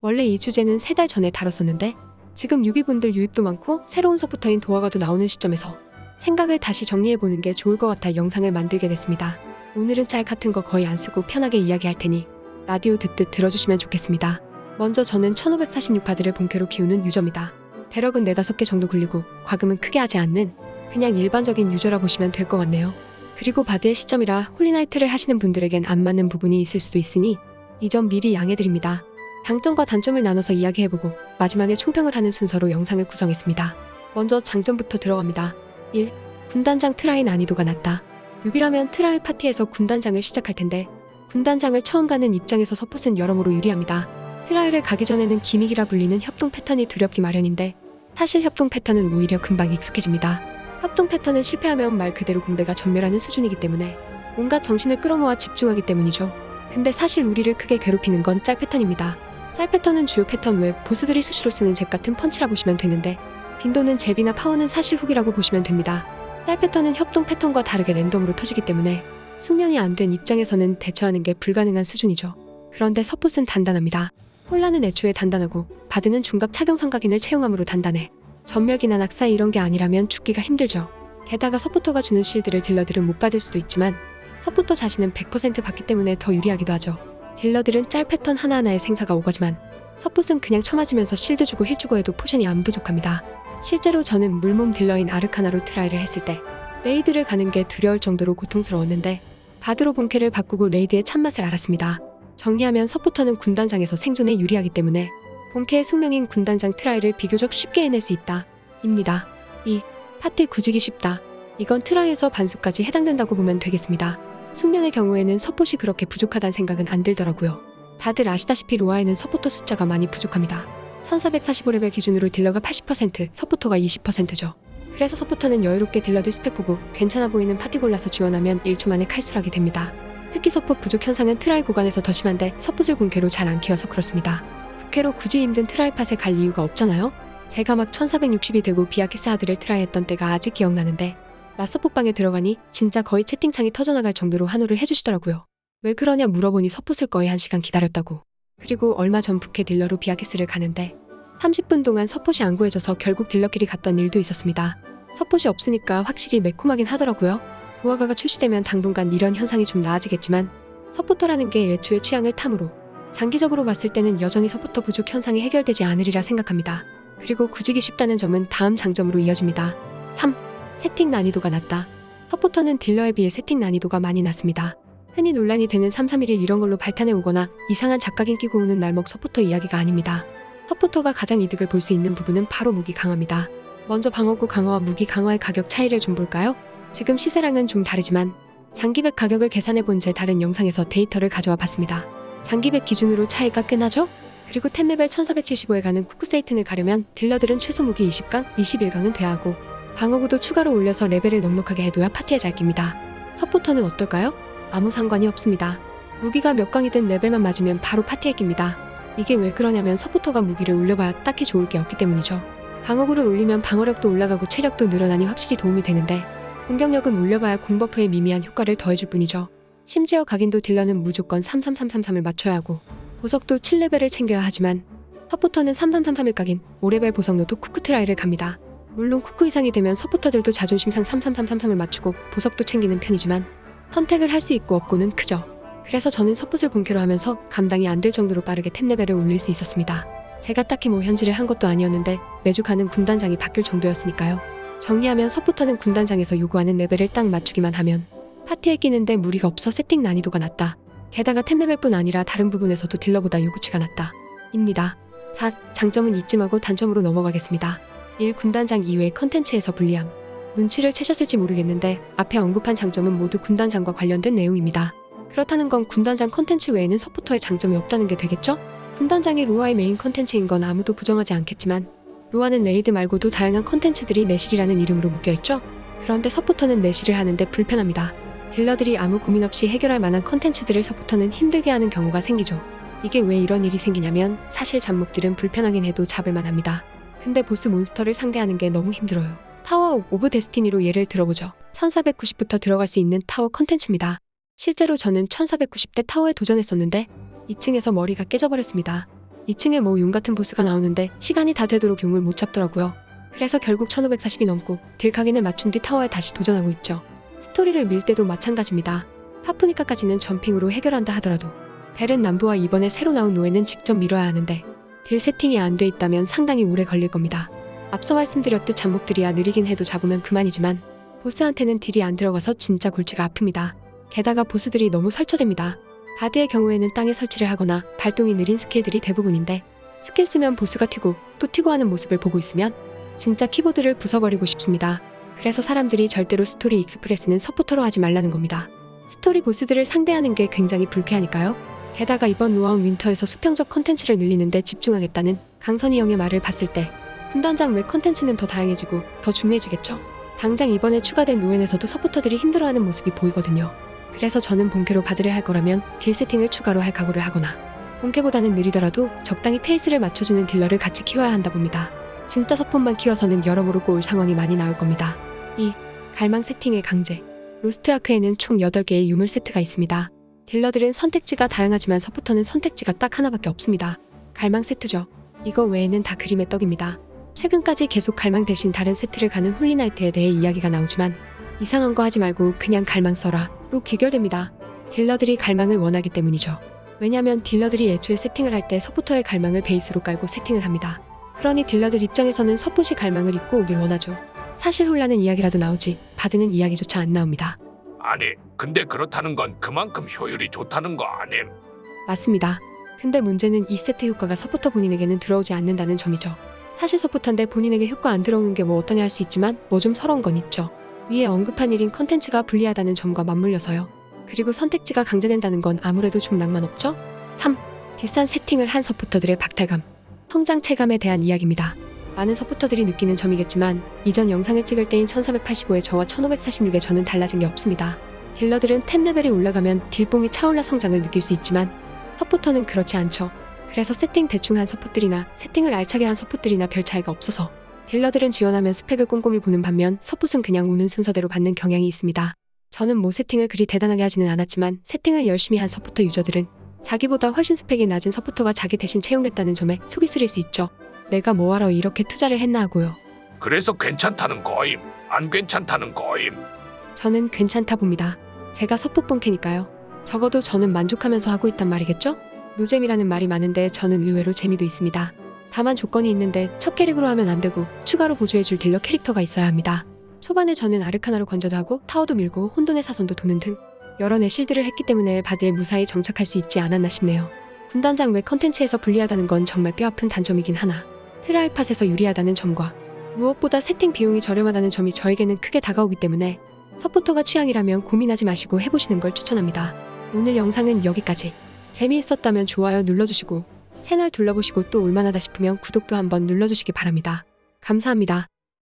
원래 이 주제는 3달 전에 다뤘었는데 지금 유비분들 유입도 많고 새로운 서포터인 도화가도 나오는 시점에서 생각을 다시 정리해보는 게 좋을 것 같아 영상을 만들게 됐습니다. 오늘은 짤 같은 거 거의 안 쓰고 편하게 이야기할 테니 라디오 듣듯 들어주시면 좋겠습니다. 먼저 저는 1546바드를 본캐로 키우는 유저입니다. 배럭은 4-5개 정도 굴리고 과금은 크게 하지 않는 그냥 일반적인 유저라 보시면 될 것 같네요. 그리고 바드의 시점이라 홀리나이트를 하시는 분들에겐 안 맞는 부분이 있을 수도 있으니 이 점 미리 양해드립니다. 장점과 단점을 나눠서 이야기해보고 마지막에 총평을 하는 순서로 영상을 구성했습니다. 먼저 장점부터 들어갑니다. 1. 군단장 트라이 난이도가 낮다. 유비라면 트라이 파티에서 군단장을 시작할 텐데 군단장을 처음 가는 입장에서 서폿은 여러모로 유리합니다. 트라이를 가기 전에는 기믹이라 불리는 협동 패턴이 두렵기 마련인데 사실 협동 패턴은 오히려 금방 익숙해집니다. 협동 패턴은 실패하면 말 그대로 공대가 전멸하는 수준이기 때문에 온갖 정신을 끌어모아 집중하기 때문이죠. 근데 사실 우리를 크게 괴롭히는 건 짤 패턴입니다. 짤 패턴은 주요 패턴 외 보스들이 수시로 쓰는 잭 같은 펀치라 보시면 되는데 빈도는 잽이나 파워는 사실 후기라고 보시면 됩니다. 짤 패턴은 협동 패턴과 다르게 랜덤으로 터지기 때문에 숙련이 안 된 입장에서는 대처하는 게 불가능한 수준이죠. 그런데 서폿은 단단합니다. 홀라는 애초에 단단하고 바드는 중갑 착용 성각인을 채용함으로 단단해. 전멸기나 낙사 이런 게 아니라면 죽기가 힘들죠. 게다가 서포터가 주는 실드를 딜러들은 못 받을 수도 있지만 서포터 자신은 100% 받기 때문에 더 유리하기도 하죠. 딜러들은 짤 패턴 하나하나에 생사가 오가지만 서폿은 그냥 쳐맞으면서 실드 주고 힐 주고 해도 포션이 안 부족합니다. 실제로 저는 물몸 딜러인 아르카나로 트라이를 했을 때 레이드를 가는 게 두려울 정도로 고통스러웠는데 바드로 본캐를 바꾸고 레이드의 참맛을 알았습니다. 정리하면 서포터는 군단장에서 생존에 유리하기 때문에 본캐의 숙명인 군단장 트라이를 비교적 쉽게 해낼 수 있다. 입니다. 2. 파티 구지기 쉽다. 이건 트라이에서 반수까지 해당된다고 보면 되겠습니다. 숙련의 경우에는 서폿이 그렇게 부족하다는 생각은 안 들더라고요. 다들 아시다시피 로아에는 서포터 숫자가 많이 부족합니다. 1445레벨 기준으로 딜러가 80%, 서포터가 20%죠. 그래서 서포터는 여유롭게 딜러들 스펙 보고 괜찮아 보이는 파티 골라서 지원하면 1초 만에 칼술하게 됩니다. 특히 서폿 부족 현상은 트라이 구간에서 더 심한데 서폿을 본캐로 잘 안 키워서 그렇습니다. 부캐로 굳이 힘든 트라이 팟에 갈 이유가 없잖아요? 제가 막 1460이 되고 비아키스 하드를 트라이 했던 때가 아직 기억나는데 라서폿방에 들어가니 진짜 거의 채팅창이 터져나갈 정도로 환호를 해주시더라고요. 왜 그러냐 물어보니 서폿을 거의 1시간 기다렸다고. 그리고 얼마 전 부캐 딜러로 비아키스를 가는데 30분 동안 서폿이 안 구해져서 결국 딜러끼리 갔던 일도 있었습니다. 서폿이 없으니까 확실히 매콤하긴 하더라고요. 도화가가 출시되면 당분간 이런 현상이 좀 나아지겠지만 서포터라는 게 애초에 취향을 탐으로 장기적으로 봤을 때는 여전히 서포터 부족 현상이 해결되지 않으리라 생각합니다. 그리고 구지기 쉽다는 점은 다음 장점으로 이어집니다. 3. 세팅 난이도가 낮다. 서포터는 딜러에 비해 세팅 난이도가 많이 낮습니다. 흔히 논란이 되는 331일 이런 걸로 발탄해 오거나 이상한 작각인 끼고 오는 날먹 서포터 이야기가 아닙니다. 서포터가 가장 이득을 볼 수 있는 부분은 바로 무기 강화입니다. 먼저 방어구 강화와 무기 강화의 가격 차이를 좀 볼까요? 지금 시세랑은 좀 다르지만 장기백 가격을 계산해본 제 다른 영상에서 데이터를 가져와 봤습니다. 장기백 기준으로 차이가 꽤 나죠? 그리고 템레벨 1475에 가는 쿠쿠세이튼을 가려면 딜러들은 최소 무기 20강, 21강은 돼야 하고 방어구도 추가로 올려서 레벨을 넉넉하게 해둬야 파티에 잘 낍니다. 서포터는 어떨까요? 아무 상관이 없습니다. 무기가 몇 강이든 레벨만 맞으면 바로 파티에 낍니다. 이게 왜 그러냐면 서포터가 무기를 올려봐야 딱히 좋을 게 없기 때문이죠. 방어구를 올리면 방어력도 올라가고 체력도 늘어나니 확실히 도움이 되는데 공격력은 올려봐야 공버프에 미미한 효과를 더해줄 뿐이죠. 심지어 각인도 딜러는 무조건 33333을 맞춰야 하고 보석도 7레벨을 챙겨야 하지만 서포터는 3333일 각인 5레벨 보석로도 쿠쿠트라이를 갑니다. 물론 쿠쿠 이상이 되면 서포터들도 자존심상 33333을 맞추고 보석도 챙기는 편이지만 선택을 할 수 있고 없고는 크죠. 그래서 저는 서폿을 본캐로 하면서 감당이 안 될 정도로 빠르게 템 레벨을 올릴 수 있었습니다. 제가 딱히 뭐 현질을 한 것도 아니었는데 매주 가는 군단장이 바뀔 정도였으니까요. 정리하면 서포터는 군단장에서 요구하는 레벨을 딱 맞추기만 하면 파티에 끼는데 무리가 없어 세팅 난이도가 낮다. 게다가 템 레벨뿐 아니라 다른 부분에서도 딜러보다 요구치가 낮다. 입니다. 자, 장점은 이쯤하고 단점으로 넘어가겠습니다. 1. 군단장 이외의 컨텐츠에서 불리함. 눈치를 채셨을지 모르겠는데 앞에 언급한 장점은 모두 군단장과 관련된 내용입니다. 그렇다는 건 군단장 컨텐츠 외에는 서포터의 장점이 없다는 게 되겠죠? 군단장이 로아의 메인 컨텐츠인 건 아무도 부정하지 않겠지만 로아는 레이드 말고도 다양한 컨텐츠들이 내실이라는 이름으로 묶여있죠? 그런데 서포터는 내실을 하는데 불편합니다. 딜러들이 아무 고민 없이 해결할 만한 컨텐츠들을 서포터는 힘들게 하는 경우가 생기죠. 이게 왜 이런 일이 생기냐면 사실 잡목들은 불편하긴 해도 잡을만 합니다. 근데 보스 몬스터를 상대하는 게 너무 힘들어요. 타워 오브 데스티니로 예를 들어보죠. 1490부터 들어갈 수 있는 타워 컨텐츠입니다. 실제로 저는 1490대 타워에 도전했었는데 2층에서 머리가 깨져버렸습니다. 2층에 뭐 용 같은 보스가 나오는데 시간이 다 되도록 용을 못 잡더라고요. 그래서 결국 1540이 넘고 딜각인을 맞춘 뒤 타워에 다시 도전하고 있죠. 스토리를 밀 때도 마찬가지입니다. 파프니카까지는 점핑으로 해결한다 하더라도 벨은 남부와 이번에 새로 나온 노예는 직접 밀어야 하는데 딜 세팅이 안 돼 있다면 상당히 오래 걸릴 겁니다. 앞서 말씀드렸듯 잡목들이야 느리긴 해도 잡으면 그만이지만 보스한테는 딜이 안 들어가서 진짜 골치가 아픕니다. 게다가 보스들이 너무 설쳐댑니다. 바드의 경우에는 땅에 설치를 하거나 발동이 느린 스킬들이 대부분인데 스킬 쓰면 보스가 튀고 또 튀고 하는 모습을 보고 있으면 진짜 키보드를 부숴버리고 싶습니다. 그래서 사람들이 절대로 스토리 익스프레스는 서포터로 하지 말라는 겁니다. 스토리 보스들을 상대하는 게 굉장히 불쾌하니까요. 게다가 이번 노아운 윈터에서 수평적 컨텐츠를 늘리는데 집중하겠다는 강선희 형의 말을 봤을 때 군단장 외 컨텐츠는 더 다양해지고 더 중요해지겠죠. 당장 이번에 추가된 노엔에서도 서포터들이 힘들어하는 모습이 보이거든요. 그래서 저는 본캐로 바드를 할 거라면 딜 세팅을 추가로 할 각오를 하거나 본캐보다는 느리더라도 적당히 페이스를 맞춰주는 딜러를 같이 키워야 한다 봅니다. 진짜 서폿만 키워서는 여러모로 꼬울 상황이 많이 나올 겁니다. 2. 갈망 세팅의 강제. 로스트 아크에는 총 8개의 유물 세트가 있습니다. 딜러들은 선택지가 다양하지만 서포터는 선택지가 딱 하나밖에 없습니다. 갈망 세트죠. 이거 외에는 다 그림의 떡입니다. 최근까지 계속 갈망 대신 다른 세트를 가는 홀리나이트에 대해 이야기가 나오지만 이상한 거 하지 말고 그냥 갈망 써라로 귀결됩니다. 딜러들이 갈망을 원하기 때문이죠. 왜냐면 딜러들이 애초에 세팅을 할 때 서포터의 갈망을 베이스로 깔고 세팅을 합니다. 그러니 딜러들 입장에서는 서폿이 갈망을 입고 오길 원하죠. 사실 홀라는 이야기라도 나오지 바드는 이야기조차 안 나옵니다. 아니, 근데 그렇다는 건 그만큼 효율이 좋다는 거 아님? 맞습니다. 근데 문제는 이 세트 효과가 서포터 본인에게는 들어오지 않는다는 점이죠. 사실 서포터인데 본인에게 효과 안 들어오는 게 뭐 어떠냐 할 수 있지만 뭐 좀 서러운 건 있죠. 위에 언급한 일인 컨텐츠가 불리하다는 점과 맞물려서요. 그리고 선택지가 강제된다는 건 아무래도 좀 낭만 없죠? 3. 비싼 세팅을 한 서포터들의 박탈감. 성장 체감에 대한 이야기입니다. 많은 서포터들이 느끼는 점이겠지만 이전 영상을 찍을 때인 1485의 저와 1546의 저는 달라진 게 없습니다. 딜러들은 템 레벨이 올라가면 딜봉이 차올라 성장을 느낄 수 있지만 서포터는 그렇지 않죠. 그래서 세팅 대충 한 서포들이나 세팅을 알차게 한 서포들이나 별 차이가 없어서 딜러들은 지원하면 스펙을 꼼꼼히 보는 반면 서폿은 그냥 오는 순서대로 받는 경향이 있습니다. 저는 뭐 세팅을 그리 대단하게 하지는 않았지만 세팅을 열심히 한 서포터 유저들은 자기보다 훨씬 스펙이 낮은 서포터가 자기 대신 채용됐다는 점에 속이 쓰릴 수 있죠. 내가 뭐하러 이렇게 투자를 했나 하고요. 그래서 괜찮다는 거임? 안 괜찮다는 거임? 저는 괜찮다 봅니다. 제가 서폿 본캐니까요. 적어도 저는 만족하면서 하고 있단 말이겠죠? 노잼이라는 말이 많은데 저는 의외로 재미도 있습니다. 다만 조건이 있는데 첫 캐릭으로 하면 안 되고 추가로 보조해줄 딜러 캐릭터가 있어야 합니다. 초반에 저는 아르카나로 건져도 하고 타워도 밀고 혼돈의 사선도 도는 등 여러 내 실드를 했기 때문에 바드에 무사히 정착할 수 있지 않았나 싶네요. 군단장 외 컨텐츠에서 불리하다는 건 정말 뼈아픈 단점이긴 하나 트라이팟에서 유리하다는 점과 무엇보다 세팅 비용이 저렴하다는 점이 저에게는 크게 다가오기 때문에 서포터가 취향이라면 고민하지 마시고 해보시는 걸 추천합니다. 오늘 영상은 여기까지. 재미있었다면 좋아요 눌러주시고 채널 둘러보시고 또 올만하다 싶으면 구독도 한번 눌러주시기 바랍니다. 감사합니다.